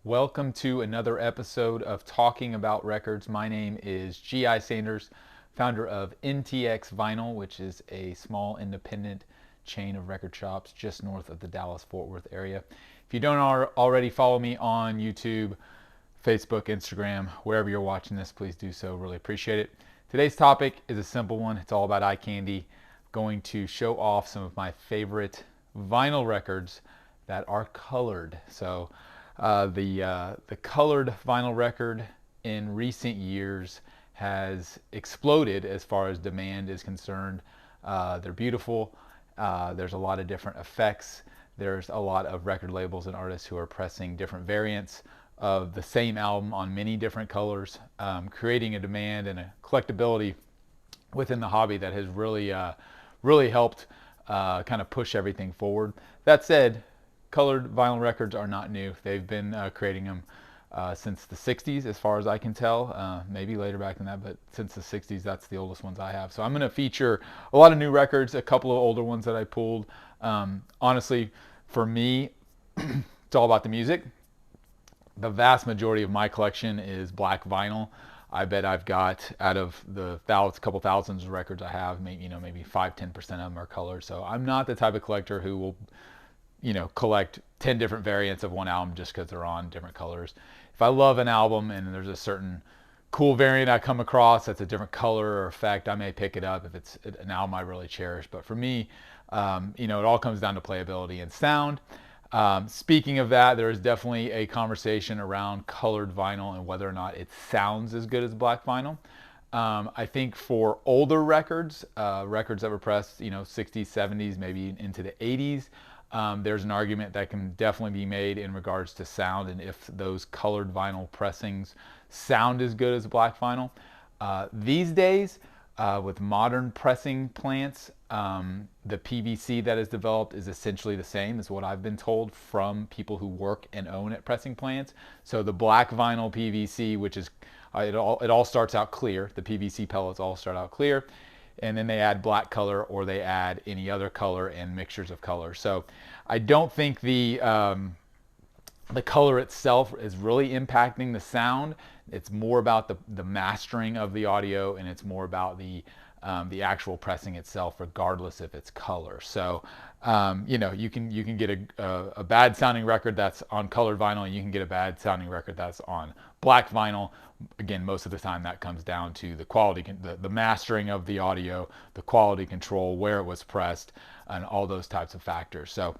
Welcome to another episode of Talking About Records. My name is G.I. Sanders, founder of NTX Vinyl, which is a small independent chain of record shops just north of the Dallas-Fort Worth area. If you don't already follow me on YouTube, Facebook, Instagram, wherever you're watching this, please do so. Really appreciate it. Today's topic is a simple one. It's all about eye candy. I'm going to show off some of my favorite vinyl records that are colored. So the colored vinyl record in recent years has exploded as far as demand is concerned. They're beautiful. There's a lot of different effects. There's a lot of record labels and artists who are pressing different variants of the same album on many different colors, creating a demand and a collectability within the hobby that has really helped kind of push everything forward. That said, colored vinyl records are not new. They've been creating them since the 60s, as far as I can tell. Maybe later back than that, but since the 60s, that's the oldest ones I have. So I'm going to feature a lot of new records, a couple of older ones that I pulled. Honestly, for me, it's all about the music. The vast majority of my collection is black vinyl. I bet I've got, out of the couple thousands of records I have, maybe 5-10% of them are colored. So I'm not the type of collector who will collect 10 different variants of one album just because they're on different colors. If I love an album and there's a certain cool variant I come across that's a different color or effect, I may pick it up if it's an album I really cherish. But for me, it all comes down to playability and sound. Speaking of that, there is definitely a conversation around colored vinyl and whether or not it sounds as good as black vinyl. I think for older records, records that were pressed, 60s, 70s, maybe into the 80s, there's an argument that can definitely be made in regards to sound and if those colored vinyl pressings sound as good as black vinyl. These days, with modern pressing plants, the PVC that is developed is essentially the same as what I've been told from people who work and own at pressing plants. So the black vinyl PVC, which is, it all starts out clear. The PVC pellets all start out clear. And then they add black color or they add any other color and mixtures of color. So I don't think the color itself is really impacting the sound. It's more about the mastering of the audio, and it's more about the actual pressing itself, regardless if it's color. So you can get a bad sounding record that's on colored vinyl, and you can get a bad sounding record that's on black vinyl. Again, most of the time that comes down to the quality, the mastering of the audio, the quality control, where it was pressed, and all those types of factors. So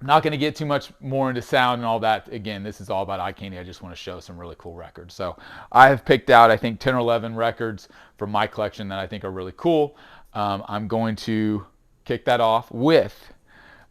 I'm not going to get too much more into sound and all that. Again, this is all about eye candy. I just want to show some really cool records. So I have picked out, I think, 10 or 11 records from my collection that I think are really cool. I'm going to kick that off with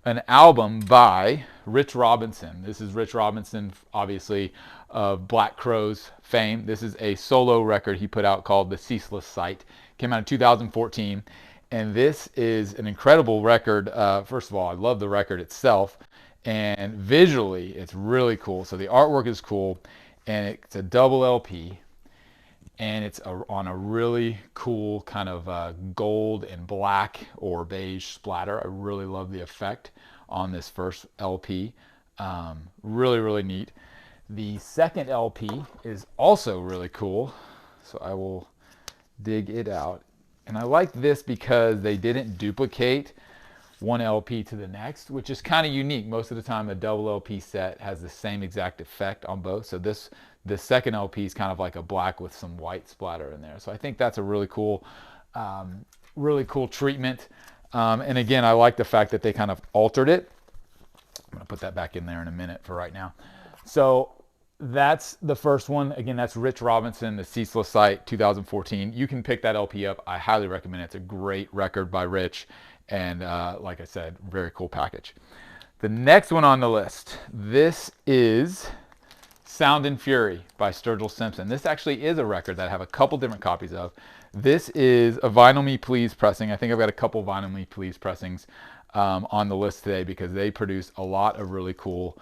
an album by Rich Robinson. This is Rich Robinson, obviously, of Black Crowes fame. This is a solo record he put out called The Ceaseless Sight. Came out in 2014. And this is an incredible record. First of all, I love the record itself. And visually, it's really cool. So the artwork is cool. And it's a double LP. And it's on a really cool kind of gold and black or beige splatter. I really love the effect on this first LP. Really, really neat. The second LP is also really cool. So I will dig it out. And I like this because they didn't duplicate one LP to the next, which is kind of unique. Most of the time, a double LP set has the same exact effect on both. So this second LP is kind of like a black with some white splatter in there. So I think that's a really cool treatment. And again, I like the fact that they kind of altered it. I'm going to put that back in there in a minute for right now. So that's the first one. Again, that's Rich Robinson, The Ceaseless Sight, 2014. You can pick that LP up. I highly recommend it. It's a great record by Rich. And like I said, very cool package. The next one on the list, this is Sound and Fury by Sturgill Simpson. This actually is a record that I have a couple different copies of. This is a Vinyl Me Please pressing. I think I've got a couple Vinyl Me Please pressings on the list today because they produce a lot of really cool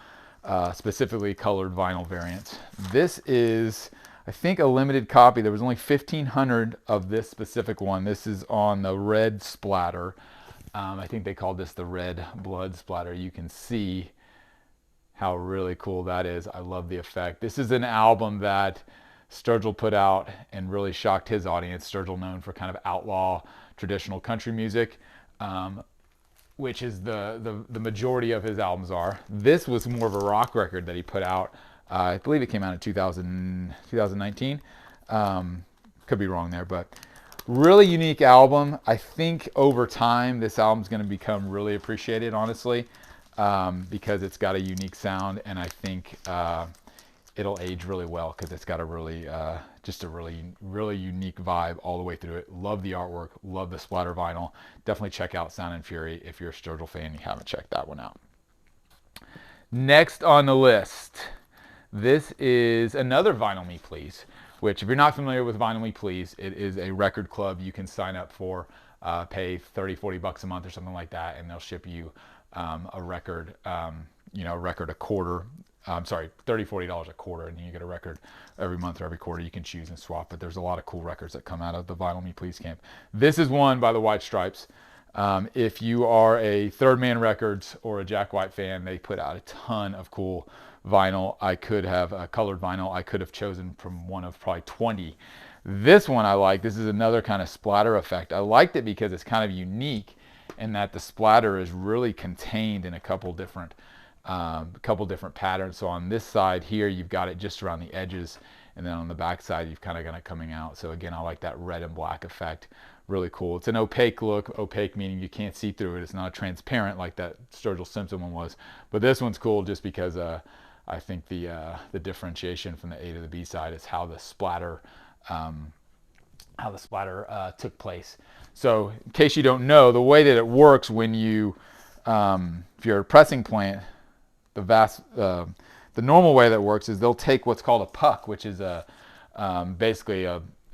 specifically colored vinyl variants. This is, I think, a limited copy. There was only 1,500 of this specific one. This is on the red splatter. I think they called this the red blood splatter. You can see how really cool that is. I love the effect. This is an album that Sturgill put out and really shocked his audience. Sturgill, known for kind of outlaw traditional country music, which is the majority of his albums are. This was more of a rock record that he put out. I believe it came out in 2019. Could be wrong there, but really unique album. I think over time this album's going to become really appreciated, honestly, because it's got a unique sound, and I think it'll age really well because it's got a really just a really unique vibe all the way through it. Love the artwork, love the splatter vinyl. Definitely check out Sound and Fury if you're a Sturgill fan and you haven't checked that one out. Next on the list, this is another Vinyl Me Please, which if you're not familiar with Vinyl Me Please, it is a record club you can sign up for, pay 30, 40 bucks a month or something like that, and they'll ship you a record, a record a quarter. $30, $40 a quarter, and you get a record every month or every quarter. You can choose and swap, but there's a lot of cool records that come out of the Vinyl Me Please camp. This is one by the White Stripes. If you are a Third Man Records or a Jack White fan, they put out a ton of cool vinyl. I could have a colored vinyl. I could have chosen from one of probably 20. This one I like. This is another kind of splatter effect. I liked it because it's kind of unique in that the splatter is really contained in a couple different patterns. So on this side here, you've got it just around the edges, and then on the back side, you've kind of got it coming out. So again, I like that red and black effect. Really cool. It's an opaque look. Opaque meaning you can't see through it. It's not transparent like that Sturgill Simpson one was. But this one's cool just because I think the differentiation from the A to the B side is how the splatter took place. So in case you don't know, the way that it works when you if you're a pressing plant, the normal way that works is they'll take what's called a puck, which is basically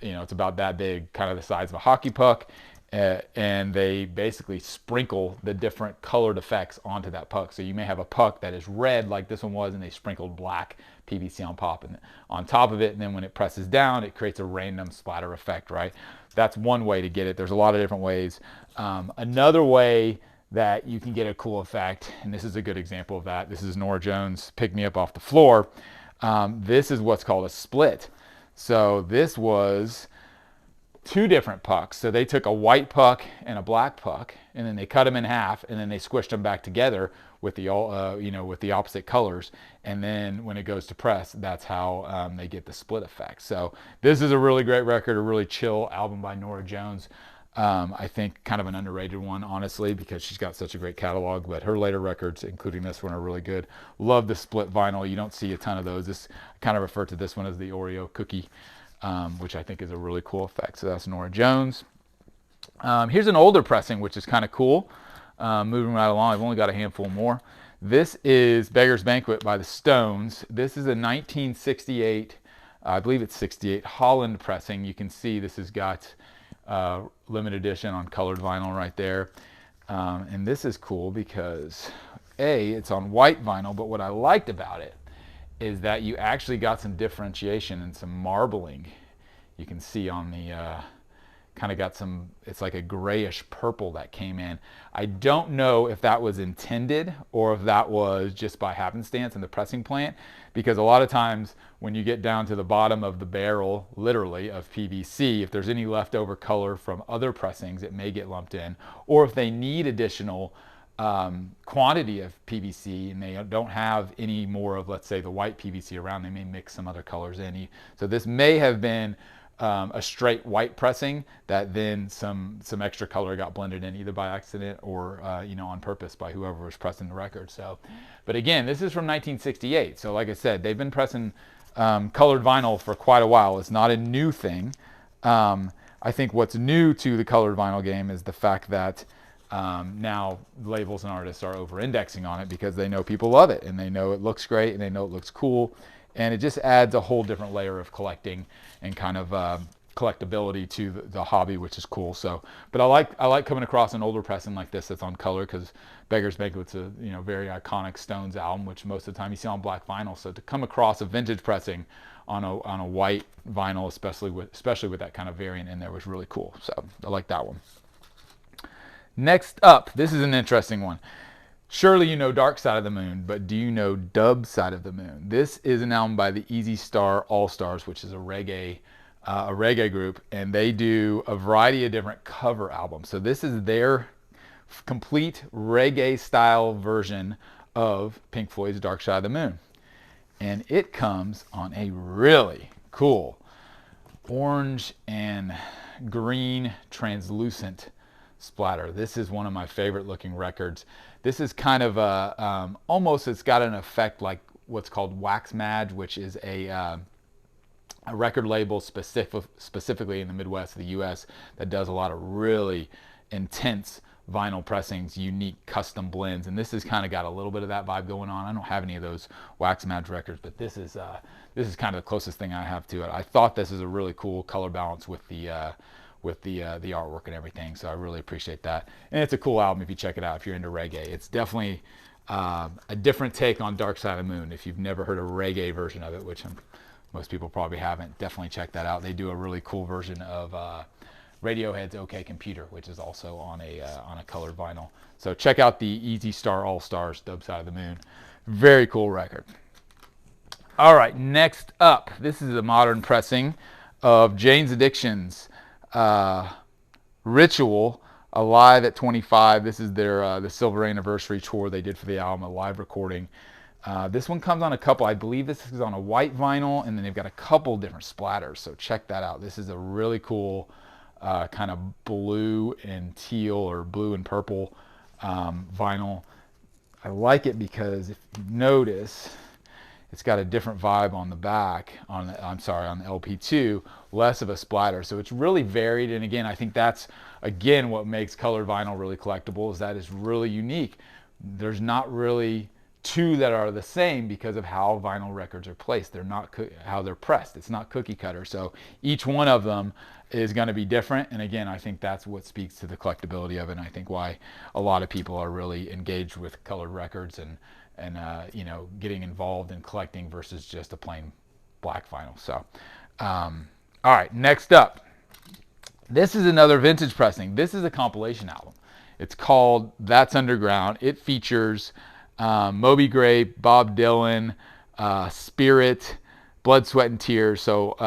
it's about that big, kind of the size of a hockey puck, and they basically sprinkle the different colored effects onto that puck. So you may have a puck that is red like this one was, and they sprinkled black PVC on top of it, and then when it presses down, it creates a random splatter effect, right? That's one way to get it. There's a lot of different ways. Another way that you can get a cool effect, and this is a good example of that. This is Norah Jones, Pick Me Up Off the Floor. This is what's called a split. So this was two different pucks. So they took a white puck and a black puck, and then they cut them in half, and then they squished them back together with the with the opposite colors. And then when it goes to press, that's how they get the split effect. So this is a really great record, a really chill album by Norah Jones. I think kind of an underrated one, honestly, because she's got such a great catalog, but her later records, including this one, are really good. Love the split vinyl. You don't see a ton of those. I kind of refer to this one as the Oreo cookie, which I think is a really cool effect. So that's Norah Jones. Here's an older pressing, which is kind of cool. Moving right along, I've only got a handful more. This is Beggar's Banquet by the Stones. This is a 1968, I believe it's 68, Holland pressing. You can see this has got limited edition on colored vinyl right there. And this is cool because it's on white vinyl, but what I liked about it is that you actually got some differentiation and some marbling. You can see on the kind of got some, it's like a grayish purple that came in. I don't know if that was intended or if that was just by happenstance in the pressing plant, because a lot of times when you get down to the bottom of the barrel, literally, of PVC, if there's any leftover color from other pressings, it may get lumped in. Or if they need additional quantity of PVC and they don't have any more of, let's say, the white PVC around, they may mix some other colors in. So this may have been a straight white pressing that then some extra color got blended in, either by accident or on purpose by whoever was pressing the record. So, but again, this is from 1968. So like I said, they've been pressing colored vinyl for quite a while. It's not a new thing. I think what's new to the colored vinyl game is the fact that now labels and artists are over-indexing on it because they know people love it and they know it looks great and they know it looks cool. And it just adds a whole different layer of collecting and kind of collectability to the hobby, which is cool. So, but I like coming across an older pressing like this that's on color, because Beggar's Banquet's a very iconic Stones album, which most of the time you see on black vinyl. So to come across a vintage pressing on a white vinyl, especially with that kind of variant in there, was really cool. So I like that one. Next up, this is an interesting one. Surely you know Dark Side of the Moon, but do you know Dub Side of the Moon? This is an album by the Easy Star All Stars, which is a reggae group, and they do a variety of different cover albums. So this is their complete reggae style version of Pink Floyd's Dark Side of the Moon. And it comes on a really cool orange and green translucent splatter. This is one of my favorite looking records. This is kind of a, almost, it's got an effect like what's called Wax Madge, which is a record label specifically in the Midwest of the US that does a lot of really intense vinyl pressings, unique custom blends, and this has kind of got a little bit of that vibe going on. I don't have any of those Wax Madge records, but this is kind of the closest thing I have to it. I thought this is a really cool color balance with the artwork and everything, so I really appreciate that. And it's a cool album if you check it out if you're into reggae. It's definitely a different take on Dark Side of the Moon. If you've never heard a reggae version of it, which most people probably haven't, definitely check that out. They do a really cool version of Radiohead's OK Computer, which is also on a colored vinyl. So check out the Easy Star All Stars Dub Side of the Moon. Very cool record. All right, next up, this is a modern pressing of Jane's Addiction's Ritual, Alive at 25. This is their the silver anniversary tour they did for the album, a live recording. This one comes on a couple, I believe this is on a white vinyl, and then they've got a couple different splatters, so check that out. This is a really cool kind of blue and teal or blue and purple vinyl. I like it because if you notice, it's got a different vibe on the back, on the LP2, less of a splatter. So it's really varied, and again, I think that's, again, what makes colored vinyl really collectible, is that it's really unique. There's not really two that are the same because of how vinyl records are placed. They're not how they're pressed. It's not cookie cutter. So each one of them is going to be different. And again, I think that's what speaks to the collectability of it. And I think why a lot of people are really engaged with colored records and you know, getting involved in collecting versus just a plain black vinyl. So, all right, next up, this is another vintage pressing. This is a compilation album. It's called That's Underground. It features Moby Grape, Bob Dylan, Spirit, Blood, Sweat, and Tears, so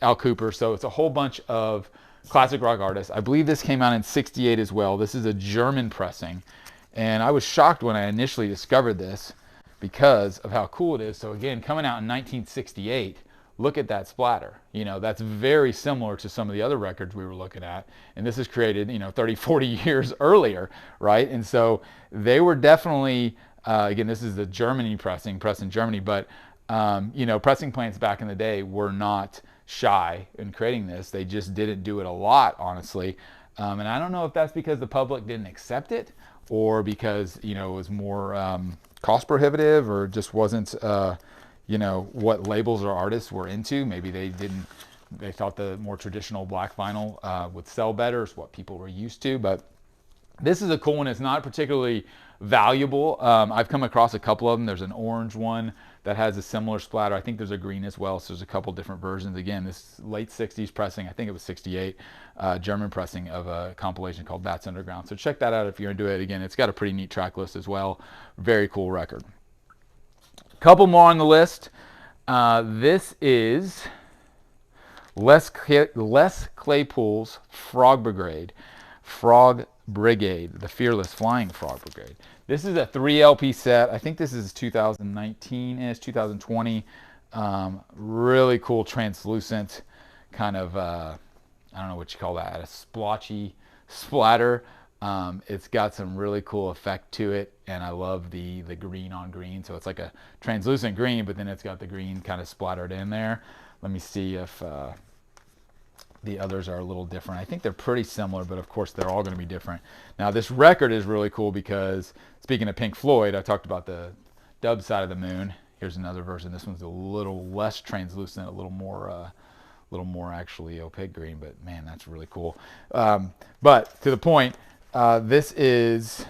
Al Kooper. So it's a whole bunch of classic rock artists. I believe this came out in '68 as well. This is a German pressing, and I was shocked when I initially discovered this because of how cool it is. So again, coming out in 1968, look at that splatter. You know, that's very similar to some of the other records we were looking at, and this is created, you know, 30, 40 years earlier, right? And so they were definitely, again, this is the Germany press in Germany, but you know, pressing plants back in the day were not shy in creating this. They just didn't do it a lot, honestly. And I don't know if that's because the public didn't accept it, or because, you know, it was more cost prohibitive, or just wasn't, you know, what labels or artists were into. Maybe they thought the more traditional black vinyl would sell better, is what people were used to. But this is a cool one. It's not particularly valuable. I've come across a couple of them. There's an orange one that has a similar splatter. I think there's a green as well, so there's a couple different versions. Again, this late 60s pressing, I think it was 68, German pressing of a compilation called That's Underground. So check that out if you're into it. Again, it's got a pretty neat track list as well. Very cool record. Couple more on the list. This is Les Claypool's Frog Brigade, the Fearless Flying Frog Brigade. This is a 3 LP set. I think this is 2019-ish, 2020. Really cool translucent kind of, I don't know what you call that, a splotchy splatter. It's got some really cool effect to it, and I love the green on green. So it's like a translucent green, but then it's got the green kind of splattered in there. Let me see if the others are a little different. I think they're pretty similar, but of course they're all going to be different. Now this record is really cool because, speaking of Pink Floyd, I talked about the Dub Side of the Moon. Here's another version. This one's a little less translucent, a little more actually opaque green, but man, that's really cool. But to the point, this is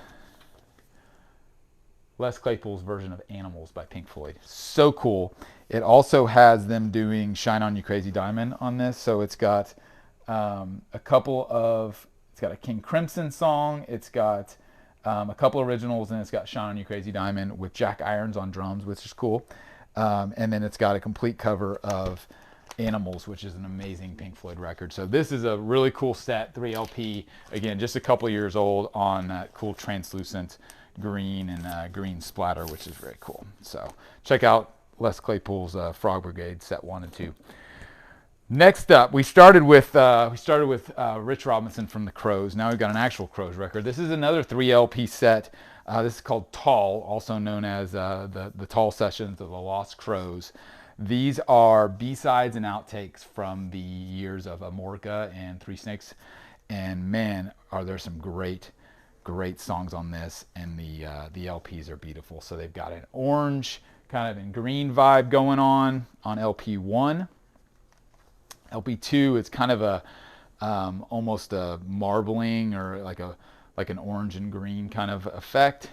Les Claypool's version of Animals by Pink Floyd. So cool. It also has them doing Shine On You Crazy Diamond on this. So it's got a couple of, it's got a King Crimson song. It's got A couple originals, and it's got Shine On You Crazy Diamond with Jack Irons on drums, which is cool. And then it's got a complete cover of Animals, which is an amazing Pink Floyd record. So this is a really cool set, 3LP. Again, just a couple years old, on that cool translucent green and green splatter, which is very cool. So check out Les Claypool's Frog Brigade set 1 and 2. Next up, we started with Rich Robinson from the Crows. Now we've got an actual Crows record. This is another 3LP set. This is called Tall, also known as the Tall Sessions of the Lost Crows. These are B-sides and outtakes from the years of Amorca and Three Snakes. And man, are there some great songs on this. And the LPs are beautiful. So they've got an orange kind of and green vibe going on LP1. LP2, it's kind of a almost a marbling or like an orange and green kind of effect.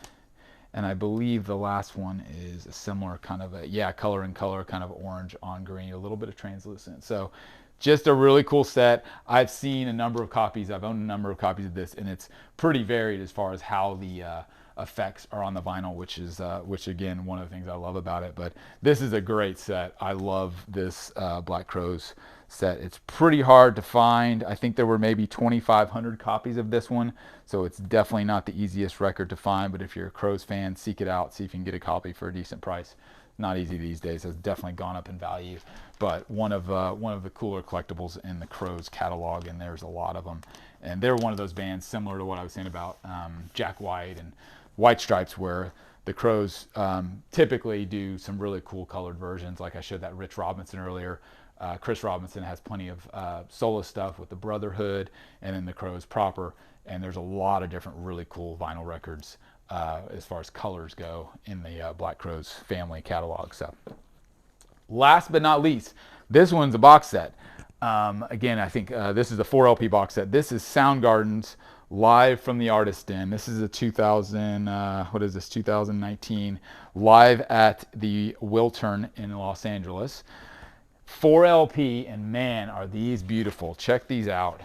And I believe the last one is a similar kind of color and color, kind of orange on green, a little bit of translucent. So just a really cool set. I've seen a number of copies. I've owned a number of copies of this, and it's pretty varied as far as how the effects are on the vinyl, which again, one of the things I love about it. But this is a great set. I love this Black Crowes set. It's pretty hard to find. I think there were maybe 2,500 copies of this one, so it's definitely not the easiest record to find. But if you're a Crows fan, seek it out, see if you can get a copy for a decent price. Not easy these days. It's definitely gone up in value, but one of the cooler collectibles in the Crows catalog, and there's a lot of them. And they're one of those bands similar to what I was saying about Jack White and White Stripes, where the Crows typically do some really cool colored versions. Like I showed that Rich Robinson earlier. Chris Robinson has plenty of solo stuff with the Brotherhood and then the Crows proper. And there's a lot of different really cool vinyl records as far as colors go in the Black Crowes family catalog. So last but not least, this one's a box set. Again, I think this is a 4LP box set. This is Soundgarden's Live from the Artist Den. This is a 2019 live at the Wiltern in Los Angeles. 4LP, and man, are these beautiful. Check these out.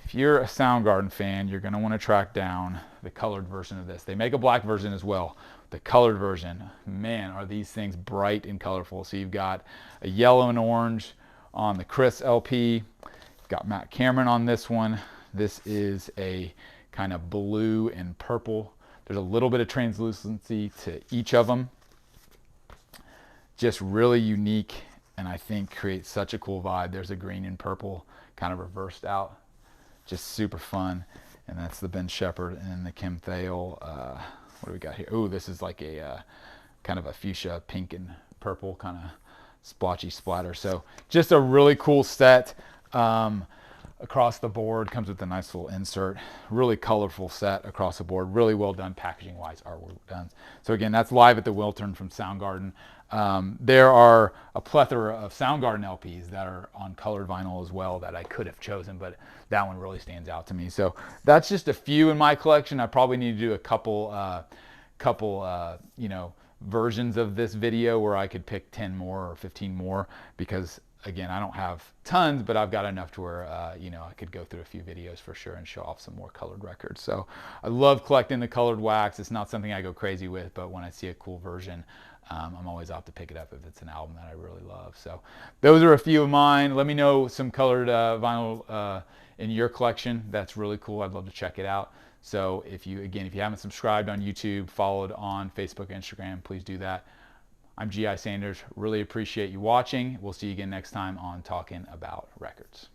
If you're a Soundgarden fan, you're going to want to track down the colored version of this. They make a black version as well. The colored version, man, are these things bright and colorful. So you've got a yellow and orange on the Chris LP. You've got Matt Cameron on this one. This is a kind of blue and purple. There's a little bit of translucency to each of them. Just really unique, and I think creates such a cool vibe. There's a green and purple kind of reversed out. Just super fun. And that's the Ben Shepherd and the Kim Thale. What do we got here? Oh, this is like a kind of a fuchsia pink and purple kind of splotchy splatter. So just a really cool set across the board. Comes with a nice little insert. Really colorful set across the board. Really well done packaging wise, artwork done. So again, that's live at the Wiltern from Soundgarden. There are a plethora of Soundgarden LPs that are on colored vinyl as well that I could have chosen, but that one really stands out to me. So that's just a few in my collection. I probably need to do a couple versions of this video where I could pick 10 more or 15 more, because again, I don't have tons, but I've got enough to where I could go through a few videos for sure and show off some more colored records. So I love collecting the colored wax. It's not something I go crazy with, but when I see a cool version, I'm always out to pick it up if it's an album that I really love. So those are a few of mine. Let me know some colored vinyl in your collection. That's really cool. I'd love to check it out. So if you haven't subscribed on YouTube, followed on Facebook, Instagram, please do that. I'm G.I. Sanders. Really appreciate you watching. We'll see you again next time on Talking About Records.